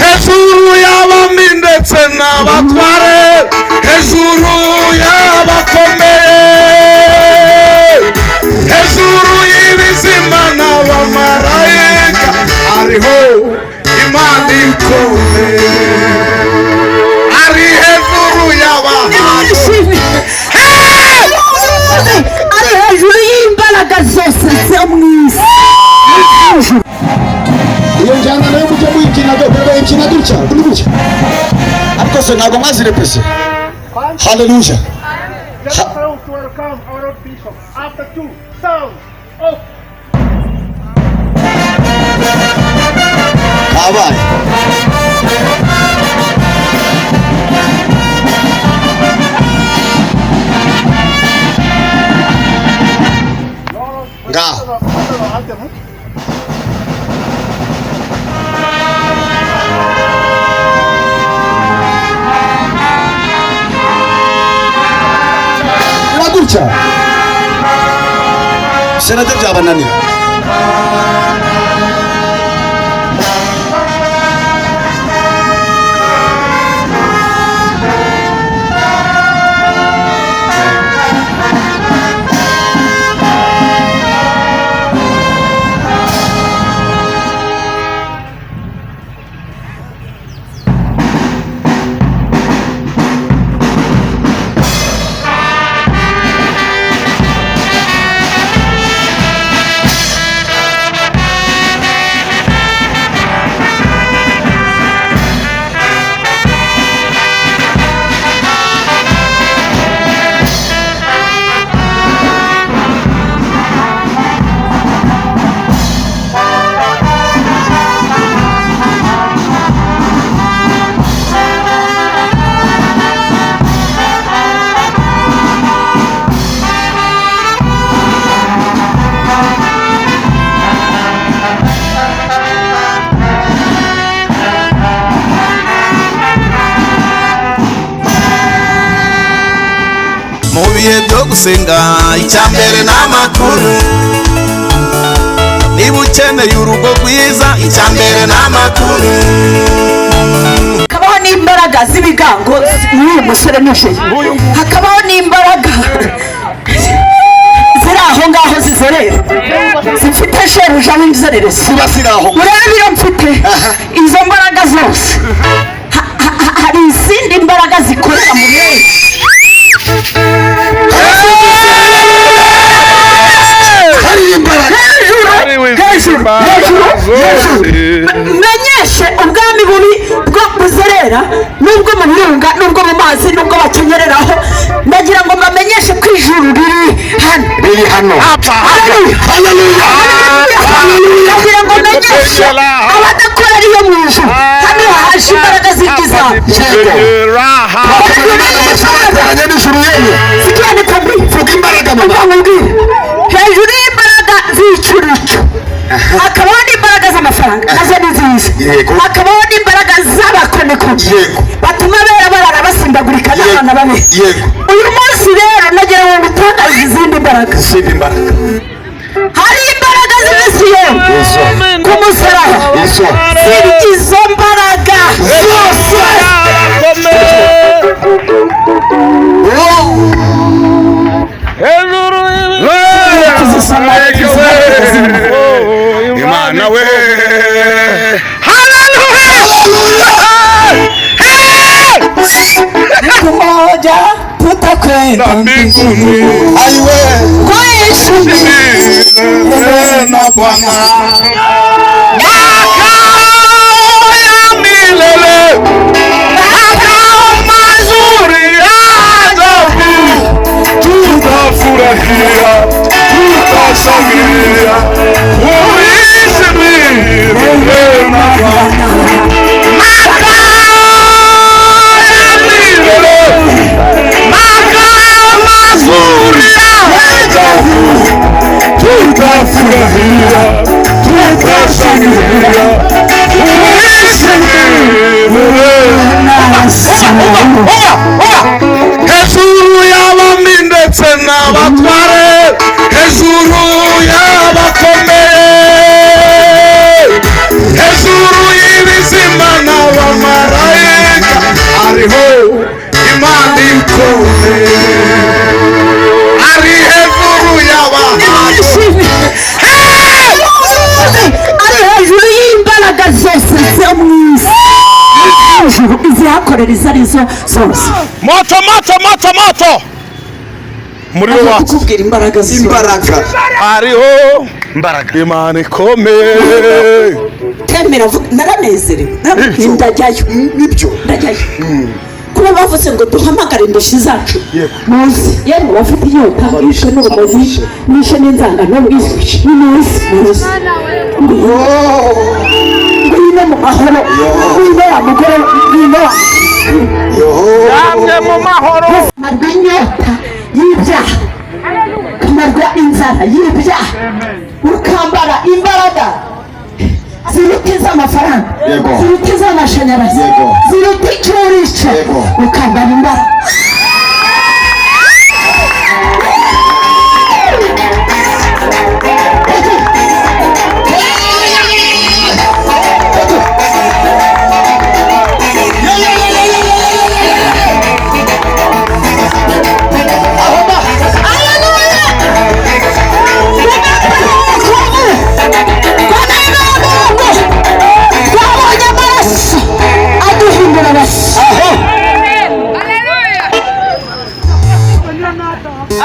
hejuru y'abami ndetse n'abatware, hejuru y'abakomeye, hejuru y'ibizima n'abamarayika hariho Imana ikomeye, ari hejuru y'abahanzi, ari hejuru y'imbaraga zose zo mu isi. Iyo njyana nayo mujye muyikina ikina gutya kuri gutya, ariko se ntabwo mwazirepese. Haleluya. Kabaye ngaho gutya senate byabananira. mu bihe byo gusenga icyambere n'amakuru, niba ukeneye urugo rwiza icyambere n'amakuru. Hakabaho n'imbaraga z'ibigango n'uyu musore n'ushe, hakabaho n'imbaraga ziri aho ngaho zizerera, zifite shebuja n'inzererezi. Urebe ibiro mfite izo mbaraga zose, hari izindi mbaraga zikorera mu mwezi. Menyeshe ubwami bubi bwo buzerera, nubwo mu birunga, nubwo mu mazi, nubwo bakenyereraho. Ndagira ngo mbamenyeshe ko ijuru riri hano. Ndagira ngo menyeshe abadakorera iyo mu ijuru, hano haje imbaraga z'ibyiza. Hejuru y'imbaraga z'icyurico hakabaho n'imbaraga z'amafaranga, nazo ni nziza. Hakabaho n'imbaraga z'abakonekoni batuma abera barara basimbagurika. n'abana babe. Uyu munsi rero nagira ngo ngutangaze izindi mbaraga. Hari imbaraga z'Imisiyo ku musaraba. Izo mbaraga zose Imana we siku moja tutakwenda mbinguni. Aiwe kwa Yesu na Bwana makao ya milele, makao mazuri ya ajabu, tutafurahia, tutashangilia kuishi milele na Bwana. Tutafurahia, tutashangilia, tuishi milele. Hejuru y'abami ndetse n'abatware, hejuru y'abakomeye, hejuru y'ibizima n'abamarayika, hariho Imana ikomeye. Ari hejuru y'abahanzi, ari hejuru y'imbaraga zose zo mu isi, izihakorera izo arizo zose. Moto muri wa kukubwira imbaraga hariho Imana ikomeye. Temera naranezerewe, ndajyayo ndajyayo. Kuba bavuze ngo duhamagare indushyi zacu munsi, yemwe bafite inyota, bishe n'urumogi, bishe n'inzangano, bishe n'umunsi ngwino mu mahoro, ngwino wa mugore, ngwino yamye mu mahoro. kamarwa inyota y'ibyaha, kamarwa inzara y'ibyaha, ukambara imbaraga ziruta iz'amafaranga, ziruta iz'amashanyarazi, ziruta icyo urica, ukambara imbaraga.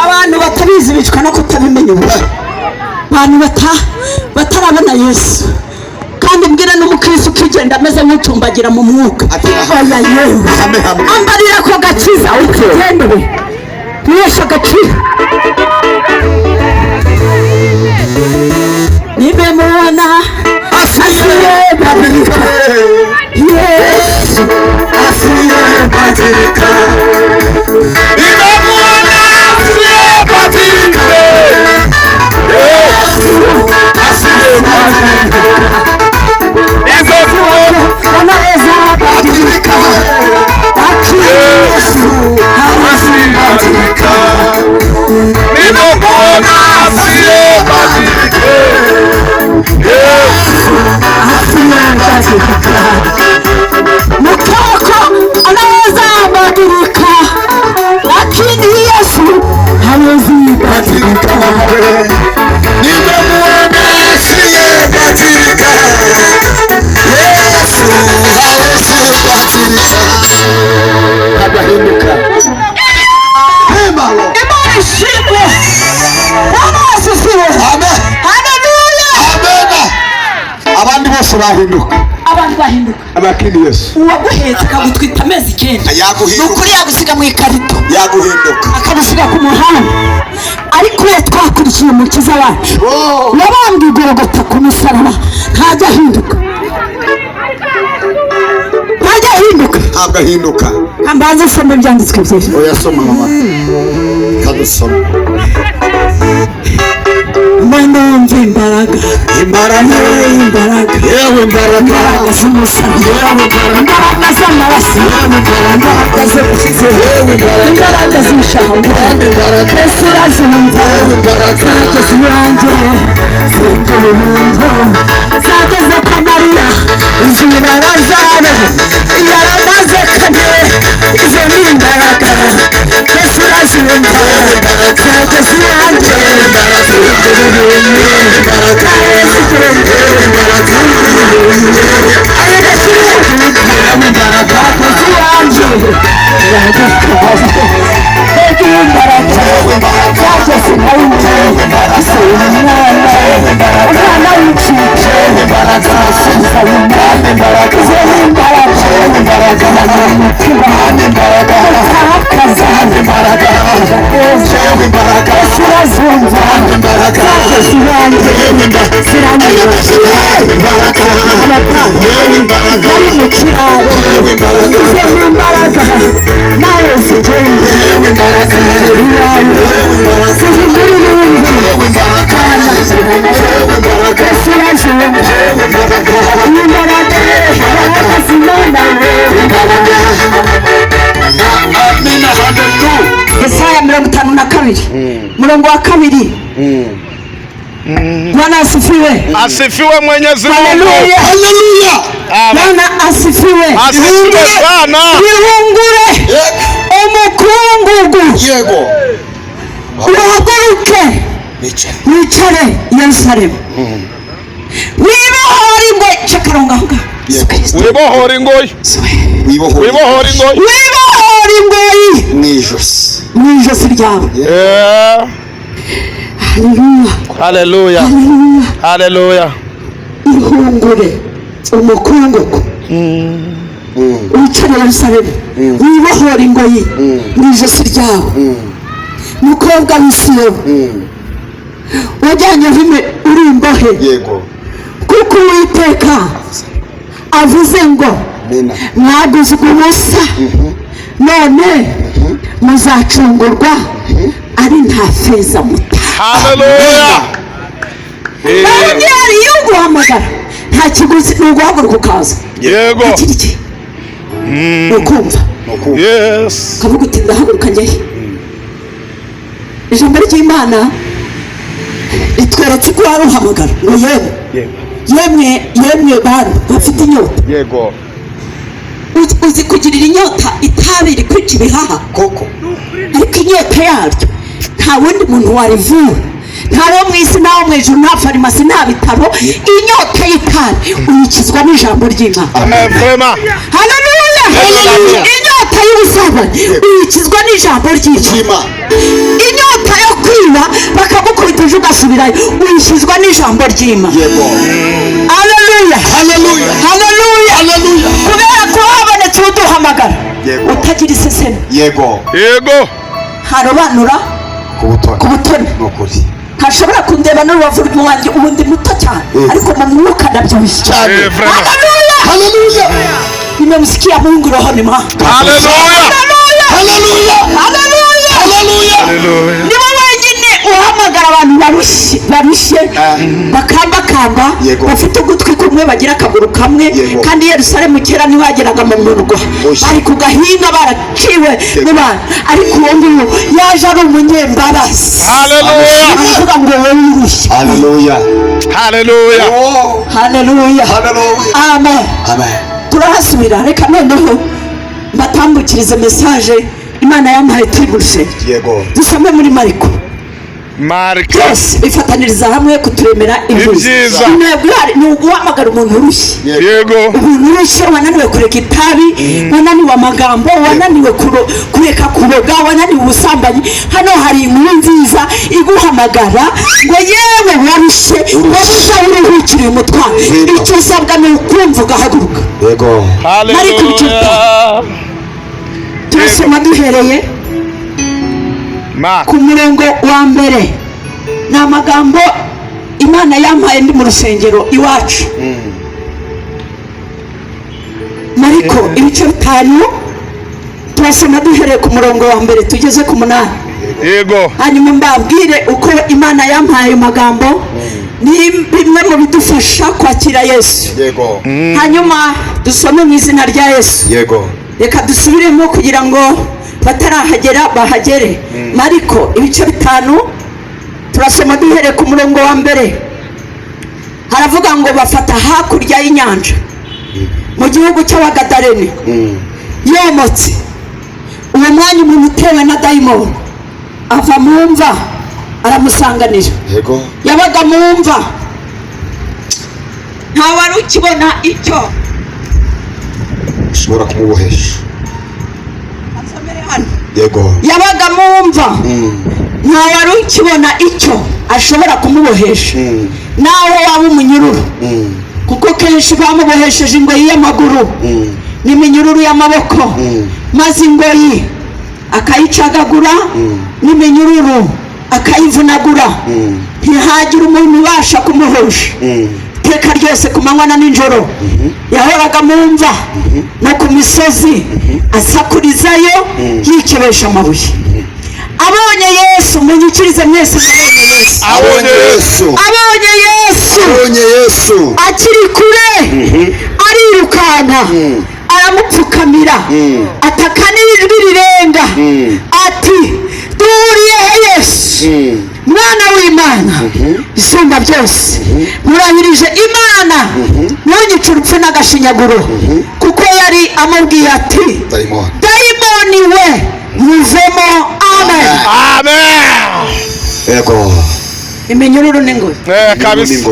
Abantu batabizi bicwa no kutabimenya ubu. Abantu batarabona Yesu. Kandi mbwira n'umukristo ukigenda ameze nk'utumbagira mu mwuka. Oya yewe. Ambarira ko gakiza ukigendere. Yesha gakira. Nimemwona asiyebadilika. Yesu asiyebadilika. Nimemwona asiyebadilika. Yesu asiyebadilika. Nimemwona asiyebadilika. Yesu asiyebadilika. Nimemwona asiyebadilika. Mtoko anaweza badilika, lakini Yesu hawezi badilika. Nimemwona asiyebadilika. Yesu hawezi badilika. Hajahinduka. Imani ishimwe. Bwana asifiwe. Amen. Haleluya. Amen. Abandi bose bahinduka. Abantu bahinduka. Abakini Yesu. Uwaguhetse akagutwita amezi 9. Yaguhinduka. Nukuri yagusiga mu ikarito. Yaguhinduka. Akagusiga ku muhanda. Ariko we twakurikiye umukiza wacu. Yabambwe Golgotha ku musaraba. Ntajya ahinduka. Agahinduka. Ambaza sombe byanditswe byose. Oya soma mama. Kadusoma. Mwana wumva imbaraga. Imbaraga. Yewe imbaraga. Imbaraga z'umusaraba. Yewe imbaraga. Imbaraga z'amaraso. Yewe imbaraga. ze gukize imbaraga z'ishyamba Yesu urazumva zageze iwanjye ziteye umuntu zageze kwa Mariya inzira Lazaro yaramaze kane izo ni imbaraga Yesu urazumva zageze iwanjye Yesaya 52 murongo wa 2. Bwana asifiwe. Asifiwe Mwenyezi Mungu. Haleluya. Haleluya. Bwana asifiwe. Asifiwe sana. Ihungure umukungugu. Yego. Uhaguruke wicare Yerusalemu. Wibohora ingoyi. Chakaronga. Wibohora ingoyi. Wibohora ingoyi. Wibohora ingoyi. Nijosi ryawe. Haleluya. Haleluya. Ihungure umukungugu. Wicare Yerusalemu. Wibohora ingoyi. Nijosi ryawe. Mukobwa w'Isiyoni. Wajyanye vime uri imbohe. Yego. Kuko Uwiteka avuze ngo mwaguzwe ubusa none muzacungurwa ari nta feza muta. Haleluya. Nongera iyo guhamagara nta kiguzi n'uguhaguruka ukaza. Yego. Ukumva. Yes. Kavuga uti ndahaguruka njye. Ijambo ry'Imana itweretse ko ari uhamagara ngo yemwe bantu bafite inyota. Yego. Uzi kugirira inyota itabi rikwica ibihaha Koko. ariko inyota yaryo nta wundi muntu warivura, nta wo mu isi nawo mu ijuru, nta farumasi, nta bitaro. Inyota y'itabi uyikizwa n'ijambo ry'Imana. Amen. Haleluya. Inyota y'ubusabane uyikizwa n'ijambo ry'Imana. Inyota yo kwiba bakagukubita ejo ugasubirayo uyikizwa n'ijambo ry'Imana. Yego. Haleluya. Haleluya. Haleluya. Haleluya. Kubera ko habonetse uduhamagara utagira iseseme. Yego. Yego. Harobanura ku butoni. Nukuri. Ntashobora kundeba n'urubavu rw'uwanjye ubundi muto cyane ariko mu mwuka ndabyibushye cyane. Haleluya. Haleluya. Nimemsikia Mungu rohoni mwangu. Haleluya. Haleluya. Haleluya. Haleluya. Niwe wenyine uhamagara abantu barushye bakambakamba bafite ugutwi kumwe bagira akaguru kamwe. Kandi Yerusalemu kera ntiwageraga mu murwa, bari ku gahinga baraciwe n'abantu, ariko uwo nguwo yaje ari umunyembabazi. Haleluya. Avuga ngo wowe urushye. Haleluya. Haleluya. Haleluya. Amen. Amen. Turahasubira, reka noneho mbatambukirize message Imana yampaye turi. Yego. Dusome muri Mariko. Yes, bifataniriza hamwe kuturemera imbuzi. Intego ni uguhamagara umuntu urushye. Yego. Umuntu urushye wananiwe kureka itabi, wananiwe amagambo, wananiwe kureka kuroga, wananiwe ubusambanyi. Hano hari inkuru nziza iguhamagara ngo yewe warushye, wabuze uruhukire umutwaro. Icyo usabwa ni ukumva ugahaguruka. Yego. Haleluya. Turasoma duhereye ku murongo wa mbere. Ni amagambo Imana yampaye ndi mu rusengero iwacu. Mariko ibice 5 turasoma duhereye ku murongo wa mbere tugeze ku 8. Yego. Hanyuma mbabwire uko Imana yampaye ayo magambo ni bimwe mu bidufasha kwakira Yesu. Yego. Hanyuma dusome mu izina rya Yesu. Yego. reka dusubiremo kugira ngo batarahagera bahagere. Mariko ibice 5 turasoma duhereye ku murongo wa mbere. Haravuga ngo bafata hakurya y'inyanja mu gihugu cy'Abagadareni. Yomotse uwo mwanya umuntu utewe na dayimoni ava mu mva aramusanganira. Yabaga mu mva ntawari ukibona icyo ushobora kumubohesha. Yabaga mu mva ntawari ukibona icyo ashobora kumubohesha. Nawe waba umunyururu, kuko kenshi bamubohesheje ingoyi y'amaguru n'iminyururu y'amaboko, maze ingoyi akayicagagura n'iminyururu akayivunagura, ntihagire umuntu ubasha kumuhosha. Iteka ryose ku manywa na nijoro yahoraga mu mva no ku misozi asakurizayo yikebesha amabuye. Abonye Yesu, munyikirize mwese, abonye Yesu akiri kure arirukanka aramupfukamira ataka n'ijwi rirenga ati, duhuriye he Yesu mwana w'Imana isumba byose, murahirije Imana ntunyice urupfu n'agashinyaguro. Kuko yari amubwiye ati, dayimoni we muvemo. Amen. Yego. Iminyururu n'ingoyi. Kabisa.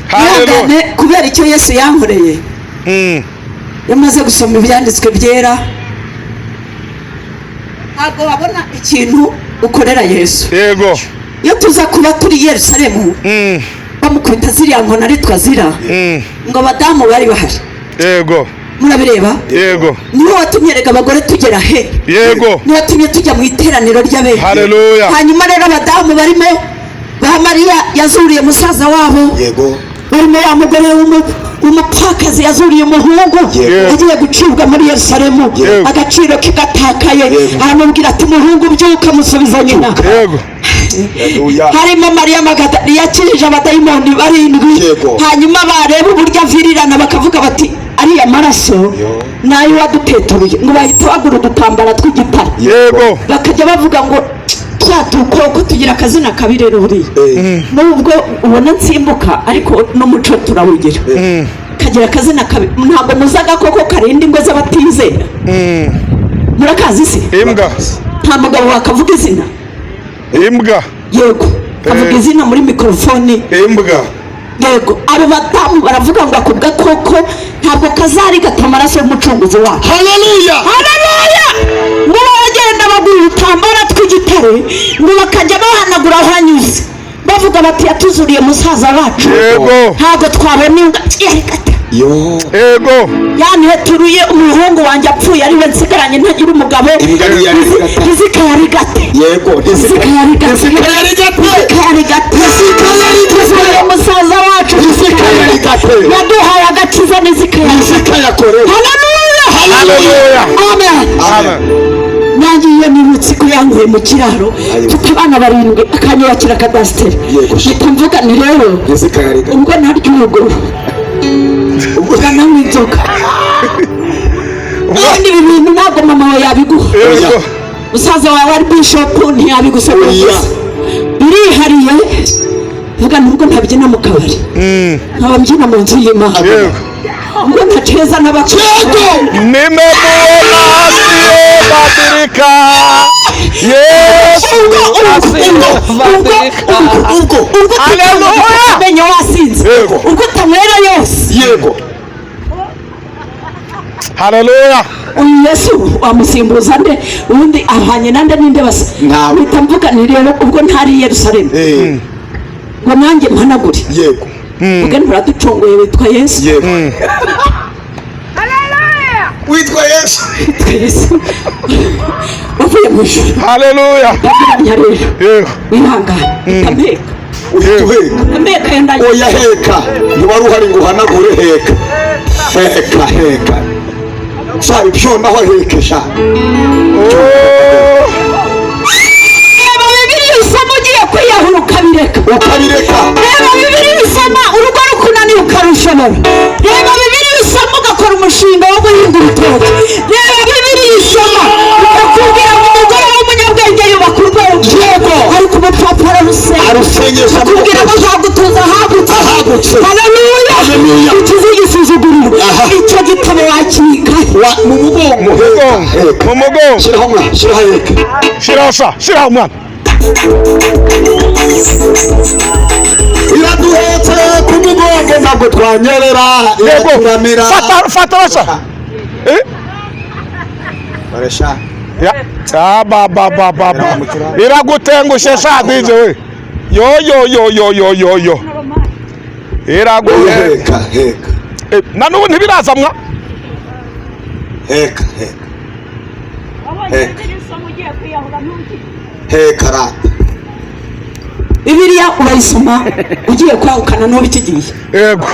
Haleluya. Kubera icyo Yesu yankoreye. Yamaze gusoma ibyanditswe byera, ntabwo wabona ikintu ukorera Yesu. Yego. Iyo tuza kuba turi i Yerusalemu bamukubita ziriya nkona ari twazira ngo abadamu bari bahari. Yego. Murabireba? Yego. Niwe watumye rega abagore tugera he? Yego. Niwe watumye tujya mu iteraniro ry'abera. Haleluya. Hanyuma rero abadamu barimo ba Mariya yazuriye musaza wabo. Yego. Barimo ya mugore umupfakazi yazuriye umuhungu agiye gucibwa muri Yerusalemu, agaciro kigatakaye. Aramubwira ati, muhungu byuka musubiza nyina. Yego. Harimo Mariya Magadalena yakijije abadayimoni 7. Hanyuma bareba uburyo avirirana bakavuga bati, ariya maraso nayo waduteturuye, ngo bahita bagura udutambara tw'igitare. Yego. Bakajya bavuga ngo twatuko tugira akazina kabi rero buriya. Nubwo ubona nsimbuka ariko n'umuco turawugira. Kagira akazina kabi, ntabwo muzaga koko karinda ingo z'abatizera. Murakazi se? Imbwa. Nta mugabo wakavuga izina. Imbwa. Yego. Kavuga izina muri mikrofone. Imbwa. Yego. Abo badamu baravuga ngo akubwa koko ntabwo kazari gata amaraso y'umucunguzi wacu. Haleluya. Haleluya. Ngo bagenda bagura udutambara tw'igitare ngo bakajya bahanagura aho hanyuze bavuga bati, yatuzuriye musaza wacu. Yego. Ntabwo twabona imbwa. Yego. Yanteturuye umuhungu wanjye apfuye ari we nsigaranye ntagira umugabo. Izikayarigate. Yego. Izikayarigate. Musaza wacu yaduhaye agakiza n'izikayakore. Haleluya. Amen. Nanjye iyo nibutse ko yankuye mu kiraro mfite abana 7 akanyubakira kadasiteri, mpita mvuga ni rero ubwo naryugo ubwo nananywa inzoga kandi ibi bintu ntabwo mama wawe yabiguha. Musaza wawe ari bishop ntiyabigusaba gusa birihariye. Vuga nubwo ntabyina mu kabari nkaba mbyina mu nzu y'Imana, ngo ntaceza n'abakego nimemuona asiyebadilika. Yesu asiyebadilika. Haleluya. Menye wasinze ubwo utanywera yose. Yego. Haleluya. Yesu wamusimbuza nde ubundi ahanye nande ninde basa mpita mvuga ni rero ubwo ntari Yerusalemu ngo nanjye mpanagure. Yego. ubwo nturaducongoye witwa Yesu. Yego. Witwa Yesu. Uvuye mu ijuru. Haleluya. Yego. Wihangane. Kameka. Kameka yenda. Oya heka. Ntiwari uhari ngo uhanagure heka. Heka. Sabe byo naho hekesha. Eba Bibiliya isoma ugiye kwiyahura ukabireka. Eba Bibiliya isoma urugo rukunaniye ukarushobora. Eba Bibiliya isoma ugakora umushinga wo kumenyesha akubwira ko azagutuza ahagutse. Haleluya. Ukize igisuzuguriro. Icyo gitabo wakika mu mugongo. Shiraho mwana, shiraho yeke. Shiraho mwana. Iraduhetse ku mugongo ntabwo twanyerera. Iraturamira. Fata basa. Baresha. Ya. Baba. Iragutengushe sha DJ we. Yo. Heka. Nanubu ntibirazamwa. Heka. Bibiliya urayisoma ugiye kwahukana n'uwo bikigiye. Yego.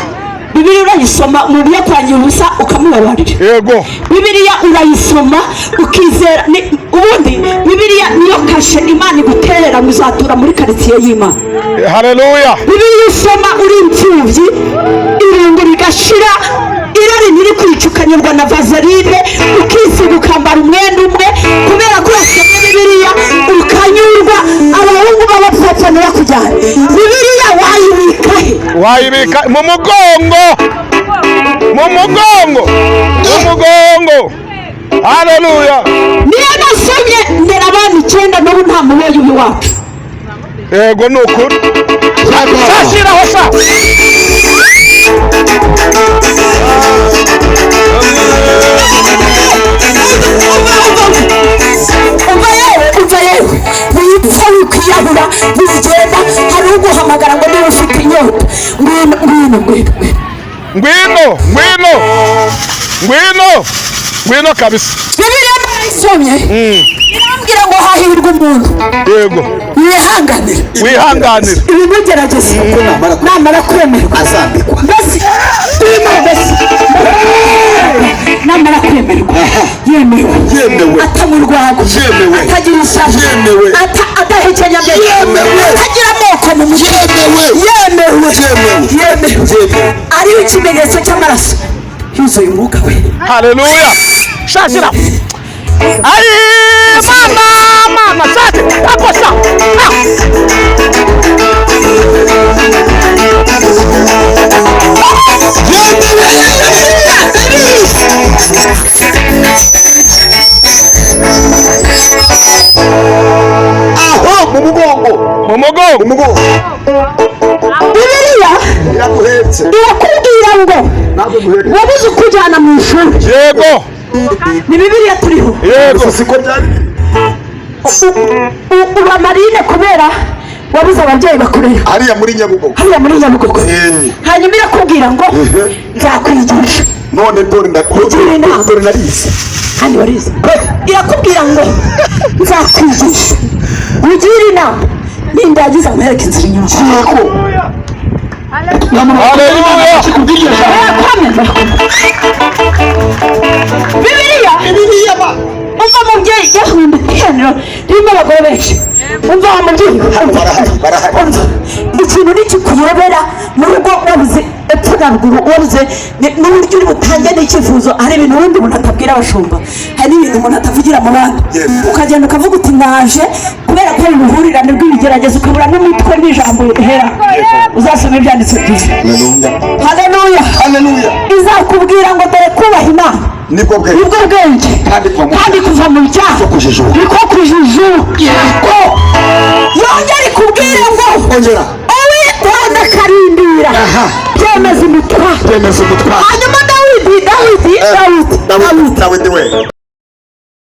Bibiliya urayisoma umuntu yakwangiye ubusa ukamubabarira. Yego. Bibiliya urayisoma ukizera ubundi Bibiliya niyo kashe Imana iguterera muzatura muri karitsiye y'Imana. Haleluya. Bibiliya usoma uri imfubyi irungu rigashira irari niri kwicukanyirwa na vaseline ukisiga ukambara umwenda umwe kubera ko wasomye Bibiliya ukanyurwa abahungu b'abapfapfana bakujyana. Bibiliya wayibika mu mugongo. Haleluya. Niyo nasomye ndera abantu 9 n'ubu nta mubeyi uyu wacu. Yego nukuri. Sashiraho sa. Umva yewe wipfa wikiyahura wigenda hari uguhamagara ngo niba ufite inyota ngwino kabisa. Bibiliya isomye irambwira ngo hahirwa umuntu yego wihanganira ibimugerageza namara kwemerwa azambikwa namara kwemerwa yemewe atamurwago atagira ishavu adahekenya atagira amoko mu mutwe yemewe ariho ikimenyetso cy'amaraso yuzuye umwuka we. Haleluya. Shashira. Ayi mama sate akosa. Mu mugongo. Bibiliya iraguhetse irakubwira ngo wabuze ukujyana mu ishuri. Yego. Ni Bibiliya turiho. Yego. Siko byari. Uba marine kubera wabuze ababyeyi bakurera. Hariya muri Nyabugogo. Hanyuma irakubwira ngo nzakwigisha. None dore narize. Kandi warize. Irakubwira ngo nzakwigisha. Ugire inama. Nindagize amahirwe inzira inyuma. Haleluya. Bibiliya umva mubyeyi yahunda ihenero ririmo abagore benshi. Umva wa mubyeyi ikintu nikikuyobera mu rugo wabuze epfo na ruguru wabuze n'uburyo uri butange n'icyifuzo hari ibintu ubundi umuntu atabwira abashumba hari n'ibintu umuntu atavugira mu bandi ukagenda ukavuga uti naje kubera ko uruhurirane rw'ibigeragezo ukabura n'umutwe n'ijambo rihera uzasoma ibyanditse byiza. Haleluya. Izakubwira ngo dore kubaha Imana nibwo bwenge kandi kuva mu byaha niko kujijuka. Yongera ikubwire ngo uwitonda akarindira byemeza umutwaro. Hanyuma Dawidi we